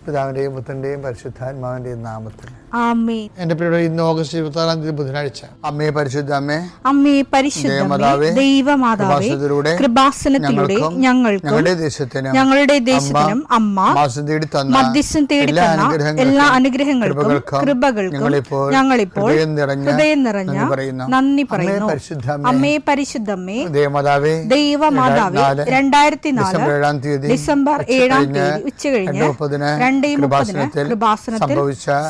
പിതാവിന്റെയും പുത്രന്റെയും പരിശുദ്ധാത്മാവിന്റെയും നാമത്തിൽ ആമേൻ. എന്റെ പ്രിയരെ, ഇന്ന് ഓഗസ്റ്റ് 26 ബുധനാഴ്ച. അമ്മേ പരിശുദ്ധ അമ്മേ, അമ്മേ പരിശുദ്ധമേ, ദൈവമാതാവേ, കൃപാസനത്തിലൂടെ ഞങ്ങൾക്കും ഞങ്ങളുടെ ദേശത്തിനും അമ്മ മധ്യസ്ഥം തേടി തന്ന എല്ലാ അനുഗ്രഹങ്ങൾക്കും കൃപകൾക്കും ഞങ്ങളിപ്പോൾ ഹൃദയം നിറഞ്ഞ നന്ദി പറയുന്നു. അമ്മേ പരിശുദ്ധമേ, ദൈവമാതാവേ, 2004 ഡിസംബർ 7 ഉച്ചകഴിഞ്ഞ് 2:30 കൃപാസനത്തിൽ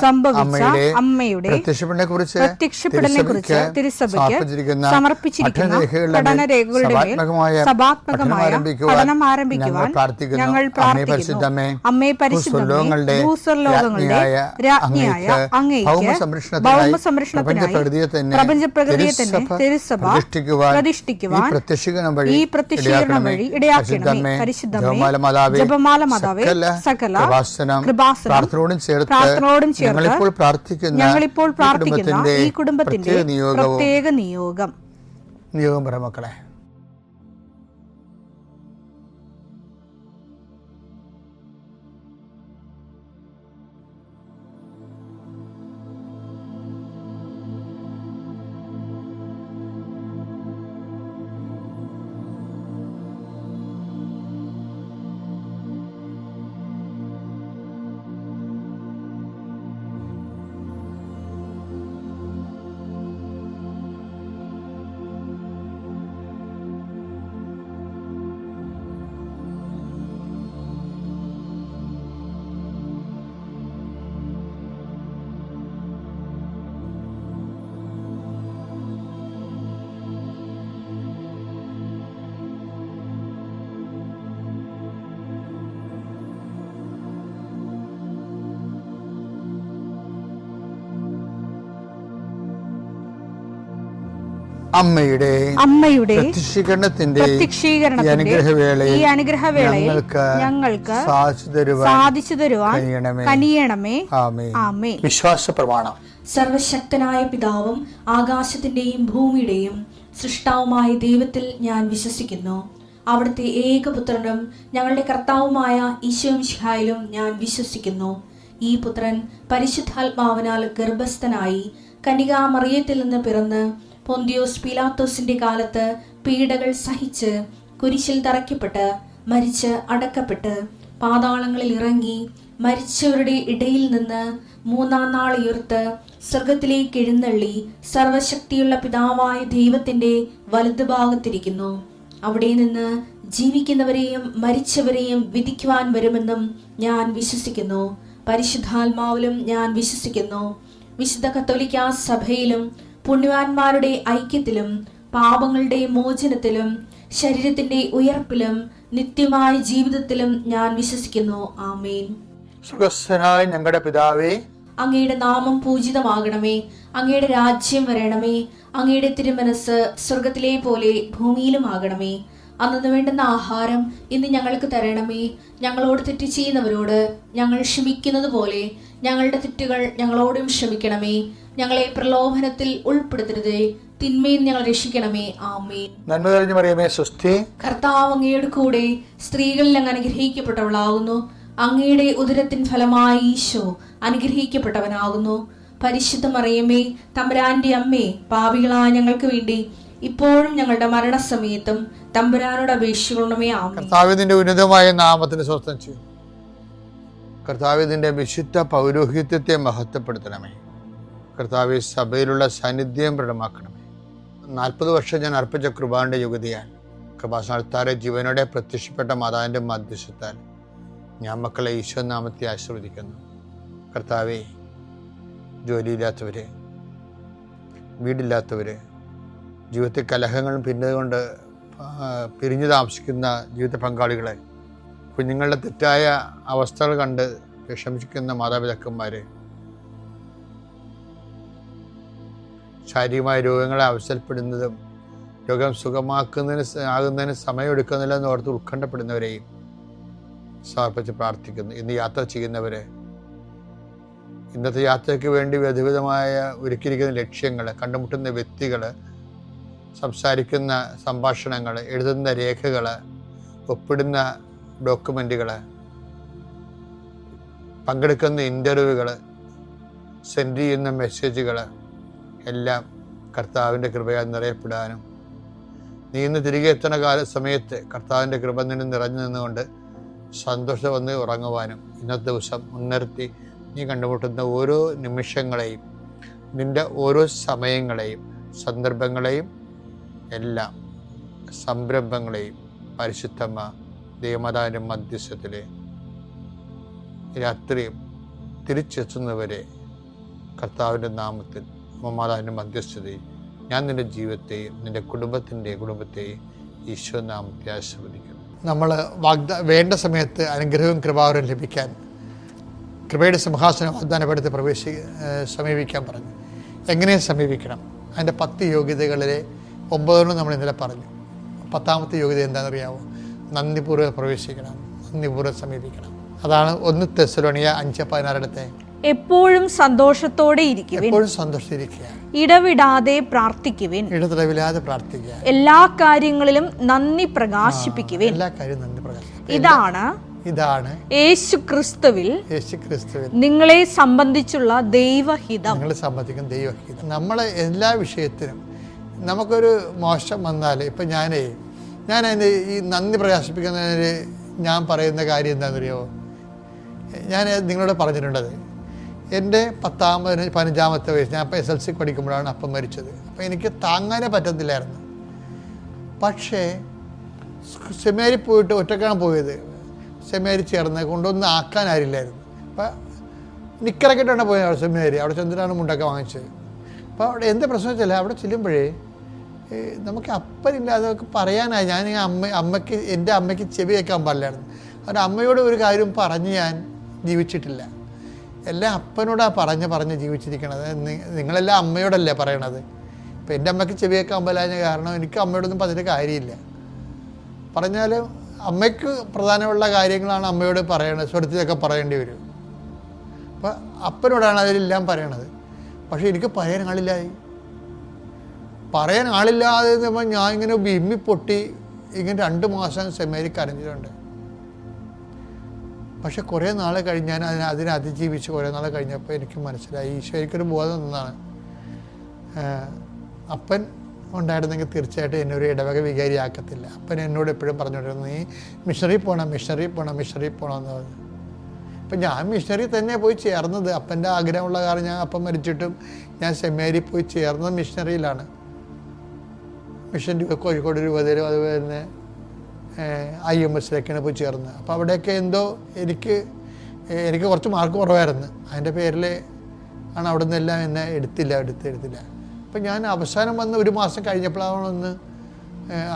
സംഭവിച്ച അമ്മയുടെ പ്രത്യക്ഷപ്പെടലിനെക്കുറിച്ച് തിരുസഭയ്ക്ക് സമർപ്പിച്ചിരിക്കുന്ന പഠനരേഖകളുടെ മേൽ സഭാത്മകമായ പഠനം ആരംഭിക്കുവാൻ ഞങ്ങൾ പ്രാർത്ഥിക്കുന്നു. അമ്മേ പരിശുദ്ധമേ, ഭൂസ്വർലോകങ്ങളുടെ രാജ്ഞിയായ അങ്ങേയ്ക്ക് ഭൗമസംരക്ഷണത്തിനായി പ്രപഞ്ചപ്രകൃതിയെ തന്നെ തിരുസഭ പ്രതിഷ്ഠിക്കുവാൻ ഈ പ്രത്യക്ഷീകരണം വഴി ഇടയാക്കണമേ. പരിശുദ്ധമേ, ജപമാല മാതാവേ, സകല കൃപാസനം പ്രാർത്ഥനയോടും ചേർത്ത് ഞങ്ങളിപ്പോൾ പ്രാർത്ഥിക്കുന്ന ഈ കുടുംബത്തിന്റെ പ്രത്യേക നിയോഗം പറ മക്കളെ. അമ്മയുടെ പ്രത്യക്ഷീകരണത്തിന്റെ ഈ അനുഗ്രഹവേളയിൽ ഞങ്ങൾക്ക് സാധിച്ചു തരുവാൻ കനിയണമേ. ആമേൻ. വിശ്വാസ പ്രമാണം. സർവശക്തനായ പിതാവും ആകാശത്തിന്റെയും ഭൂമിയുടെയും സൃഷ്ടാവുമായ ദൈവത്തിൽ ഞാൻ വിശ്വസിക്കുന്നു. അവിടുത്തെ ഏകപുത്രനും ഞങ്ങളുടെ കർത്താവുമായ ഈശോമിശിഹായിലും ഞാൻ വിശ്വസിക്കുന്നു. ഈ പുത്രൻ പരിശുദ്ധാത്മാവിനാൽ ഗർഭസ്ഥനായി കന്യകാമറിയത്തിൽ നിന്ന് പിറന്ന് പൊന്തിയോസ് പീലാത്തോസിന്റെ കാലത്ത് പീഡകൾ സഹിച്ച് കുരിശിൽ തറയ്ക്കപ്പെട്ട് മരിച്ച് അടക്കപ്പെട്ട് പാതാളങ്ങളിൽ ഇറങ്ങി മരിച്ചവരുടെ ഇടയിൽ നിന്ന് 3-ാം നാൾ ഉയർത്ത് സ്വർഗത്തിലേക്ക് എഴുന്നള്ളി സർവശക്തിയുള്ള പിതാവായ ദൈവത്തിന്റെ വലതുഭാഗത്തിരിക്കുന്നു. അവിടെ നിന്ന് ജീവിക്കുന്നവരെയും മരിച്ചവരെയും വിധിക്കുവാൻ വരുമെന്നും ഞാൻ വിശ്വസിക്കുന്നു. പരിശുദ്ധാത്മാവിലും ഞാൻ വിശ്വസിക്കുന്നു. വിശുദ്ധ കത്തോലിക്കാ സഭയിലും പുണ്യവാന്മാരുടെ ഐക്യത്തിലും പാപങ്ങളുടെ മോചനത്തിലും ശരീരത്തിന്റെ ഉയർപ്പിലും നിത്യമായ ജീവിതത്തിലും ഞാൻ വിശ്വസിക്കുന്നു. ആമേൻ. സുഖസ്ഥനായ ഞങ്ങളുടെ പിതാവേ, അങ്ങയുടെ നാമം പൂജിതമാകണമേ. അങ്ങയുടെ രാജ്യം വരണമേ. അങ്ങയുടെ തിരുമനസ് സ്വർഗത്തിലെ പോലെ ഭൂമിയിലും ആകണമേ. അന്നു വേണ്ടുന്ന ആഹാരം ഇന്ന് ഞങ്ങൾക്ക് തരണമേ. ഞങ്ങളോട് തെറ്റ് ചെയ്യുന്നവരോട് ഞങ്ങൾ ക്ഷമിക്കുന്നത് പോലെ ഞങ്ങളുടെ തെറ്റുകൾ ഞങ്ങളോടും ക്ഷമിക്കണമേ. ഞങ്ങളെ പ്രലോഭനത്തിൽ ഉൾപ്പെടുത്തരുതേ, തിന്മയിൽ ഞങ്ങൾ രക്ഷിക്കണമേ. ആമേൻ. നന്മ നിറഞ്ഞ മറിയമേ, സ്വസ്തി. കർത്താവ് അങ്ങയുടെ കൂടെ സ്ത്രീകളിൽ അങ്ങ് അനുഗ്രഹിക്കപ്പെട്ടവളാകുന്നു. അങ്ങയുടെ ഉദരത്തിൻ ഫലമായി ഈശോ അനുഗ്രഹിക്കപ്പെട്ടവനാകുന്നു. പരിശുദ്ധ മറിയമേ, തമ്പുരാന്റെ അമ്മേ, പാപികളായ ഞങ്ങൾക്ക് വേണ്ടി ഇപ്പോഴും ഞങ്ങളുടെ മരണസമയത്തും തമ്പുരാനോട് അപേക്ഷിക്കണമേ. ആമേൻ. കർത്താവിന്റെ ഉന്നതമായ നാമത്തിന് സ്വസ്ഥം ചെയ്യും. കർത്താവിന്റെ വിശുദ്ധ പൗരോഹിത്യത്തെ മഹത്വപ്പെടുത്തണമേ. കർത്താവ് സഭയിലുള്ള സാന്നിധ്യം പ്രകടമാക്കണമേ. 40 വർഷം ഞാൻ അർപ്പിച്ച കൃപാന്റെ യുഗതിയാൽ കൃപാസനത്താറെ ജീവനോടെ പ്രത്യക്ഷപ്പെട്ട മാതാവിന്റെ മധ്യസ്ഥത്താൽ ഞാൻ മക്കളെ ഈശോ നാമത്തെ ആശീർവദിക്കുന്നു. കർത്താവെ, ജോലിയില്ലാത്തവര്, വീടില്ലാത്തവര്, ജീവിതത്തിൽ കലഹങ്ങളും പിന്നതുകൊണ്ട് പിരിഞ്ഞു താമസിക്കുന്ന ജീവിത പങ്കാളികളെ, കുഞ്ഞുങ്ങളുടെ തെറ്റായ അവസ്ഥകൾ കണ്ട് വിഷമിക്കുന്ന മാതാപിതാക്കന്മാരെ, ശാരീരികമായ രോഗങ്ങളെ അവസരപ്പെടുന്നതും രോഗം ആകുന്നതിന് സമയമെടുക്കുന്നില്ലെന്ന് ഓർത്ത് ഉത്കണ്ഠപ്പെടുന്നവരെയും സമർപ്പിച്ച് പ്രാർത്ഥിക്കുന്നു. ഇന്ന് യാത്ര ചെയ്യുന്നവരെ, ഇന്നത്തെ യാത്രയ്ക്ക് വേണ്ടി വിവിധമായ ഒരുക്കിയിരിക്കുന്ന ലക്ഷ്യങ്ങൾ, കണ്ടുമുട്ടുന്ന വ്യക്തികൾ, സംസാരിക്കുന്ന സംഭാഷണങ്ങൾ, എഴുതുന്ന രേഖകൾ, ഒപ്പിടുന്ന ഡോക്യുമെൻറ്റുകൾ, പങ്കെടുക്കുന്ന ഇൻ്റർവ്യൂകൾ, സെൻഡ് ചെയ്യുന്ന മെസ്സേജുകൾ എല്ലാം കർത്താവിൻ്റെ കൃപയാൽ നിറയപ്പെടാനും, നീ ഇന്ന് തിരികെ എത്തുന്ന സമയത്ത് കർത്താവിൻ്റെ കൃപ നിന്നെ നിറഞ്ഞു നിന്നുകൊണ്ട് സന്തോഷം വന്ന് ഉറങ്ങുവാനും, ഇന്നത്തെ ദിവസം മുൻനിർത്തി നീ കണ്ടുമുട്ടുന്ന ഓരോ നിമിഷങ്ങളെയും, നിൻ്റെ ഓരോ സമയങ്ങളെയും, സന്ദർഭങ്ങളെയും, എല്ലാം സംരംഭങ്ങളെയും പരിശുദ്ധമ്മ ദൈവമാതാവിൻ്റെ മധ്യസ്ഥത്തിൽ രാത്രിയും തിരിച്ചെത്തുന്നവരെ കർത്താവിൻ്റെ നാമത്തിൽ മാതാവിൻ്റെ മധ്യസ്ഥതയിൽ ഞാൻ നിൻ്റെ ജീവിതത്തെയും നിൻ്റെ കുടുംബത്തെയും ഈശോ നാമത്തെ ആശീർവദിക്കുന്നു. നമ്മൾ വേണ്ട സമയത്ത് അനുഗ്രഹവും കൃപാവരം ലഭിക്കാൻ കൃപയുടെ സിംഹാസനം വാഗ്ദാനപ്പെടുത്തി സമീപിക്കാൻ പറഞ്ഞു. എങ്ങനെ സമീപിക്കണം? അതിൻ്റെ 10 യോഗ്യതകളിലെ 9 നമ്മൾ ഇന്നലെ പറഞ്ഞു. 10ാമത്തെ യോഗ്യത എന്താണെന്നറിയാമോ? നന്ദിപൂർവ്വം പ്രവേശിക്കണം, നന്ദിപൂർവ്വം സമീപിക്കണം. അതാണ് 1 തെസ്സലോനിയ 5:16 എപ്പോഴും സന്തോഷത്തോടെ ഇരിക്കുവിൻ, എപ്പോഴും സന്തോഷിച്ചിരിക്കുക, ഇടവിടാതെ പ്രാർത്ഥിക്കുവിൻ, ഇടവിടാതെ പ്രാർത്ഥിക്കുക, എല്ലാ കാര്യങ്ങളിലും നന്ദി പ്രകാശിപ്പിക്കുവിൻ. എല്ലാ കാര്യവും നന്ദി പ്രകാശിപ്പിക്കുക. ഇതാണ് യേശുക്രിസ്തുവിൽ നിങ്ങളെ സംബന്ധിച്ചുള്ള ദൈവഹിതം. നിങ്ങളെ സംബന്ധിക്കുന്ന ദൈവഹിതം. നമ്മളെ എല്ലാ വിഷയത്തിനും നമുക്കൊരു മോശം വന്നാൽ, ഇപ്പം ഞാൻ ഈ നന്ദി പ്രകാശിപ്പിക്കുന്നതിന് ഞാൻ പറയുന്ന കാര്യം എന്താണെന്നറിയാമോ? ഞാൻ നിങ്ങളോട് പറഞ്ഞിട്ടുണ്ടത്, എൻ്റെ 15ാമത്തെ വയസ്സ്, ഞാൻ ഇപ്പോൾ SLC പഠിക്കുമ്പോഴാണ് അപ്പം മരിച്ചത്. അപ്പോൾ എനിക്ക് താങ്ങാനേ പറ്റത്തില്ലായിരുന്നു. പക്ഷേ സെമിനാരി പോയിട്ട് ഒറ്റക്കാണ് പോയത്. സെമിനാരി ചേർന്ന് കൊണ്ടൊന്നും ആക്കാൻ ആരില്ലായിരുന്നു. അപ്പം നിക്കറക്കിട്ടാണ് പോയത് സെമിനാരി. അവിടെ ചെന്നിട്ടാണ് മുണ്ടൊക്കെ വാങ്ങിച്ചത്. അപ്പോൾ അവിടെ എന്ത് പ്രശ്നം വെച്ചാൽ, അവിടെ ചെല്ലുമ്പോഴേ നമുക്ക് അപ്പനില്ലാതെ പറയാനായി. ഞാൻ എൻ്റെ അമ്മയ്ക്ക് ചെവി കേൾക്കാൻ പാടില്ലായിരുന്നു. അവരുടെ അമ്മയോട് ഒരു കാര്യം പറഞ്ഞ് ഞാൻ ജീവിച്ചിട്ടില്ല. എല്ലാം അപ്പനോടാണ് പറഞ്ഞ് ജീവിച്ചിരിക്കണത്. നിങ്ങളെല്ലാം അമ്മയോടല്ലേ പറയണത്. ഇപ്പം എൻ്റെ അമ്മയ്ക്ക് ചെവി കേൾക്കാൻ പാടില്ലാഞ്ഞ കാരണം എനിക്ക് അമ്മയോടൊന്നും പറഞ്ഞിട്ട് കാര്യമില്ല. പറഞ്ഞാൽ അമ്മയ്ക്ക് പ്രധാനമുള്ള കാര്യങ്ങളാണ് അമ്മയോട് പറയണത്, സ്വരത്തിലൊക്കെ പറയേണ്ടി വരും. അപ്പം അപ്പനോടാണ് അതിലെല്ലാം പറയണത്. പക്ഷേ എനിക്ക് പറയാൻ ആളില്ലാതെ ഞാൻ ഇങ്ങനെ വിമ്മി പൊട്ടി ഇങ്ങനെ 2 മാസം സെമിനാരി കരഞ്ഞിട്ടുണ്ട്. പക്ഷെ കുറേ നാൾ കഴിഞ്ഞ് ഞാൻ അതിനെ അതിജീവിച്ച് കുറേ നാൾ കഴിഞ്ഞപ്പോൾ എനിക്ക് മനസ്സിലായി, ഈശോ എനിക്കൊരു ബോധം തന്നതാണ്. അപ്പൻ ഉണ്ടായിരുന്നെങ്കിൽ തീർച്ചയായിട്ടും എന്നെ ഒരു ഇടവക വികാരിയാക്കത്തില്ല. അപ്പൻ എന്നോട് എപ്പോഴും പറഞ്ഞുകൊണ്ടിരുന്നു, നീ മിഷണറി പോകണം എന്ന് പറഞ്ഞു. അപ്പം ഞാൻ മിഷണറി തന്നെ പോയി ചേർന്നത്. അപ്പൻ്റെ ആഗ്രഹമുള്ള കാരണം ഞാൻ അപ്പം മരിച്ചിട്ടും ഞാൻ സെമിനാരി പോയി ചേർന്നത് മിഷണറിയിലാണ്. മിഷൻ കോഴിക്കോട് രൂപതയിലും അതുപോലെ തന്നെ IMSലൊക്കെയാണ് പോയി ചേർന്നത്. അപ്പോൾ അവിടെയൊക്കെ എന്തോ എനിക്ക് കുറച്ച് മാർക്ക് കുറവായിരുന്നു. അതിൻ്റെ പേരിൽ ആണ് അവിടെ നിന്നെല്ലാം എന്നെ എടുത്തില്ല. അപ്പം ഞാൻ അവസാനം വന്ന് 1 മാസം കഴിഞ്ഞപ്പോഴാണ് ഒന്ന്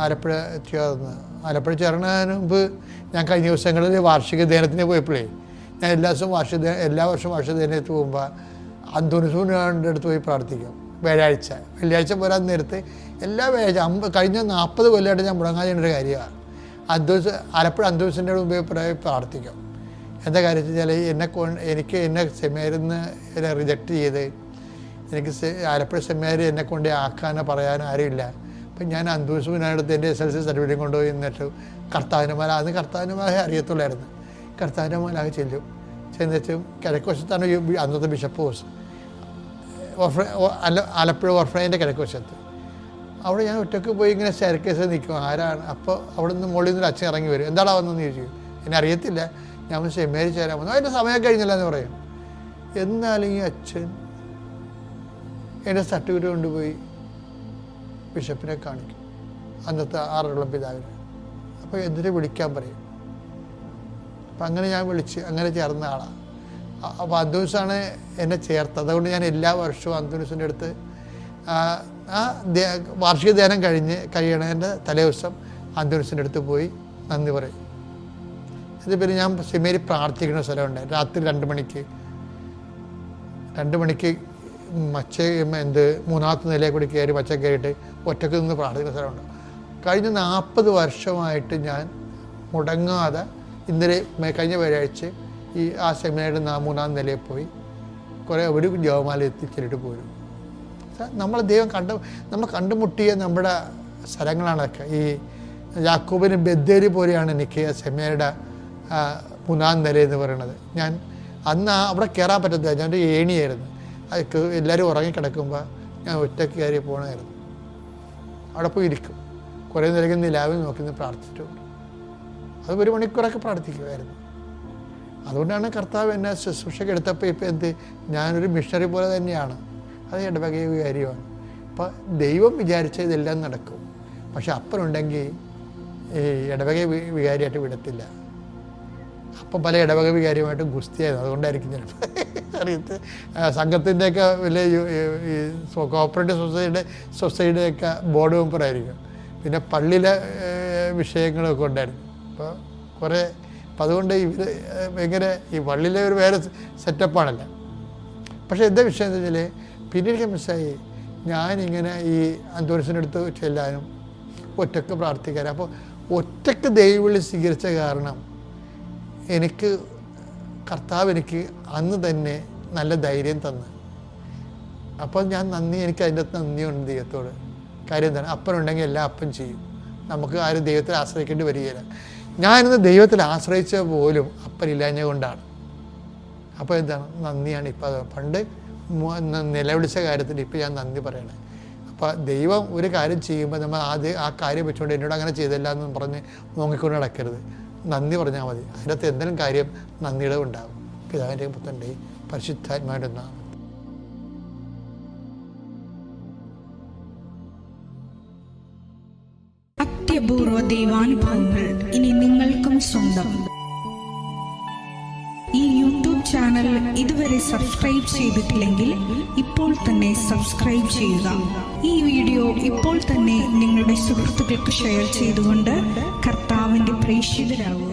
ആലപ്പുഴ ചേർന്നത്. ആലപ്പുഴ ചേർന്നതിന് മുമ്പ് ഞാൻ കഴിഞ്ഞ ദിവസങ്ങളിൽ വാർഷിക ധ്യാനത്തിന് പോയപ്പോഴേ, ഞാൻ എല്ലാ വർഷവും വാർഷിക ധ്യാനത്തിൽ പോകുമ്പോൾ അന്തോണിസൂൻ്റെ അടുത്ത് പോയി പ്രാർത്ഥിക്കും. വെള്ളിയാഴ്ച പോരാൻ നേരത്ത് എല്ലാ വെള്ളിയാഴ്ച കഴിഞ്ഞ 40 കൊല്ലമായിട്ട് ഞാൻ മുടങ്ങാതിരുന്നൊരു കാര്യമാണ്. ആലപ്പുഴ അന്തോണിസിൻ്റെ മുമ്പേ പ്രാർത്ഥിക്കും. എന്താ കാര്യം വെച്ചാൽ എന്നെ സെമിനാരിന്ന് റിജക്റ്റ് ചെയ്ത് എനിക്ക് ആലപ്പുഴ സെമിനാരി എന്നെ കൊണ്ട് ആക്കാനോ പറയാനോ ആരുമില്ല. അപ്പം ഞാൻ അന്തോണിസിനടുത്ത് എൻ്റെ SLC സർട്ടിഫിക്കറ്റ് കൊണ്ടുപോയി എന്നിട്ട് കർത്താവിൻ്റെ മാല അറിയത്തുള്ളായിരുന്നു. കർത്താവിൻ്റെ മാലാകെ ചെന്നിട്ടും കിഴക്കുവശത്താണ് അന്നത്തെ ബിഷപ്പ് ഹൗസ്, ആലപ്പുഴ ഓർഫനേജിൻ്റെ കിഴക്കുവശത്ത്. അവിടെ ഞാൻ ഒറ്റയ്ക്ക് പോയി ഇങ്ങനെ സ്റ്റെയർകേസിൽ നിൽക്കും. ആരാണ്? അപ്പോൾ അവിടെ നിന്ന് മുകളിൽ നിന്നൊരു അച്ഛൻ ഇറങ്ങി വരും. എന്താടാ വന്നെന്ന് ചോദിച്ചു. എന്നെ അറിയത്തില്ല, ഞാൻ സെമിനാരി ചേരാൻ വന്നു. അതിൻ്റെ സമയം കഴിഞ്ഞില്ല എന്ന് പറയും. എന്നാലും ഈ അച്ഛൻ എൻ്റെ സർട്ടിഫിക്കറ്റ് കൊണ്ടുപോയി ബിഷപ്പിനെ കാണിക്കും, അന്നത്തെ ആറുള്ള പിതാവിനെ. അപ്പോൾ എന്തിനു വിളിക്കാൻ പറയും. അപ്പം അങ്ങനെ ഞാൻ അങ്ങനെ ചേർന്ന ആളാണ്. അപ്പോൾ അന്തോണിസാണ് എന്നെ ചേർത്തത്. അതുകൊണ്ട് ഞാൻ എല്ലാ വർഷവും അന്തോണിസിൻ്റെ അടുത്ത് വാർഷിക ധ്യാനം കഴിയണതിൻ്റെ തലേദിവസം അന്തോണിസിൻ്റെ അടുത്ത് പോയി നന്ദി പറയും. ഇത് പിന്നെ ഞാൻ സെമിനാരി പ്രാർത്ഥിക്കുന്ന സ്ഥലമുണ്ട്. രാത്രി 2 മണിക്ക് മൂന്നാമത്തെ നിലയിൽ കൂടി കയറി കയറിയിട്ട് ഒറ്റക്ക് നിന്ന് പ്രാർത്ഥിക്കുന്ന സ്ഥലമുണ്ട്. കഴിഞ്ഞ 40 വർഷമായിട്ട് ഞാൻ മുടങ്ങാതെ കഴിഞ്ഞ വ്യാഴാഴ്ച ആ സെമിനാരിയുടെ 3-ാം നിലയിൽ പോയി ഒരു ജപമാല എത്തിച്ചിട്ട് പോരും. നമ്മൾ ദൈവം നമ്മൾ കണ്ടുമുട്ടിയ നമ്മുടെ സ്ഥലങ്ങളാണൊക്കെ. ഈ യാക്കോബിന് ബെദ്ദേരി പോലെയാണ് എനിക്ക് സെമിനാരിയുടെ 3-ാം നില എന്ന് പറയുന്നത്. ഞാൻ അന്ന് അവിടെ കയറാൻ പറ്റത്തില്ല, ഞാനൊരു ഏണിയായിരുന്നു. അത് എല്ലാവരും ഉറങ്ങിക്കിടക്കുമ്പോൾ ഞാൻ ഒറ്റയ്ക്ക് കയറി പോകണമായിരുന്നു. അവിടെ പോയി ഇരിക്കും, കുറേ നേരം നിലാവിൽ നോക്കി പ്രാർത്ഥിച്ചിട്ടുണ്ട്. അത് 1 മണിക്കൂറൊക്കെ പ്രാർത്ഥിക്കുമായിരുന്നു. അതുകൊണ്ടാണ് കർത്താവ് എന്നെ ശുശ്രൂഷയ്ക്ക് എടുത്തപ്പോൾ ഇപ്പോൾ ഞാനൊരു മിഷണറി പോലെ തന്നെയാണ്. അത് ഇടവക വികാരിയാണ്. അപ്പോൾ ദൈവം വിചാരിച്ച ഇതെല്ലാം നടക്കും. പക്ഷെ അപ്പനുണ്ടെങ്കിൽ ഈ ഇടവക വികാരിയായിട്ട് വിടത്തില്ല. അപ്പം പല ഇടവക വികാരിയുമായിട്ട് ഗുസ്തിയായിരുന്നു. അതുകൊണ്ടായിരിക്കും ചിലപ്പോൾ അറിയത്ത് സംഘത്തിൻ്റെയൊക്കെ വലിയ ഈ കോഓപ്പറേറ്റീവ് സൊസൈറ്റിയുടെയൊക്കെ ബോർഡ് മെമ്പറായിരിക്കും. പിന്നെ പള്ളിയിലെ വിഷയങ്ങളൊക്കെ ഉണ്ടായിരുന്നു. അപ്പോൾ കുറേ അപ്പം അതുകൊണ്ട് ഇവർ ഭയങ്കര ഈ പള്ളിയിലെ ഒരു വേറെ സെറ്റപ്പാണല്ലോ. പക്ഷേ എന്താ വിഷയം എന്ന് വെച്ചാൽ പിന്നീട് എനിക്ക് മനസ്സിലായി, ഞാനിങ്ങനെ ഈ അന്തോണിസിൻ്റെ അടുത്ത് ചെല്ലാനും ഒറ്റക്ക് പ്രാർത്ഥിക്കാനും. അപ്പോൾ ഒറ്റക്ക് ദൈവവിളി സ്വീകരിച്ച കാരണം എനിക്ക് കർത്താവ് എനിക്ക് അന്ന് തന്നെ നല്ല ധൈര്യം തന്നു. അപ്പോൾ ഞാൻ എനിക്ക് അതിൻ്റെ അകത്ത് നന്ദിയുണ്ട് ദൈവത്തോട്. കാര്യം എന്താണ്, അപ്പനുണ്ടെങ്കിൽ എല്ലാം അപ്പൻ ചെയ്യും. നമുക്ക് ആരും ദൈവത്തിൽ ആശ്രയിക്കേണ്ടി വരികയില്ല. ഞാനിന്ന് ദൈവത്തിൽ ആശ്രയിച്ച പോലും അപ്പനില്ലാഞ്ഞ കൊണ്ടാണ്. അപ്പോൾ എന്താണ്, നന്ദിയാണ്. ഇപ്പോൾ പണ്ട് നിലവിളിച്ച കാര്യത്തിൽ ഇപ്പോൾ ഞാൻ നന്ദി പറയണേ. അപ്പോൾ ദൈവം ഒരു കാര്യം ചെയ്യുമ്പോൾ നമ്മൾ ആ കാര്യം വെച്ചുകൊണ്ട് എന്നോട് അങ്ങനെ ചെയ്തില്ല എന്ന് പറഞ്ഞ് നോക്കിക്കൊണ്ട് നടക്കരുത്. നന്ദി പറഞ്ഞാൽ മതി. അതിനകത്ത് എന്തെങ്കിലും കാര്യം നന്ദിയുടെ ഉണ്ടാകും. പിതാവിൻ്റെയും പുത്രൻ്റെയും പരിശുദ്ധാത്മാവിൻ്റെ നാമം. അത്യപൂർവ ദൈവാനുഭവങ്ങൾ ഇനി നിങ്ങൾക്കും സ്വന്തം. ഈ യൂട്യൂബ് ചാനൽ ഇതുവരെ സബ്സ്ക്രൈബ് ചെയ്തിട്ടില്ലെങ്കിൽ ഇപ്പോൾ തന്നെ സബ്സ്ക്രൈബ് ചെയ്യുക. ഈ വീഡിയോ ഇപ്പോൾ തന്നെ നിങ്ങളുടെ സുഹൃത്തുക്കൾക്ക് ഷെയർ ചെയ്തുകൊണ്ട് കർത്താവിന്റെ പ്രേക്ഷിതരാകുക.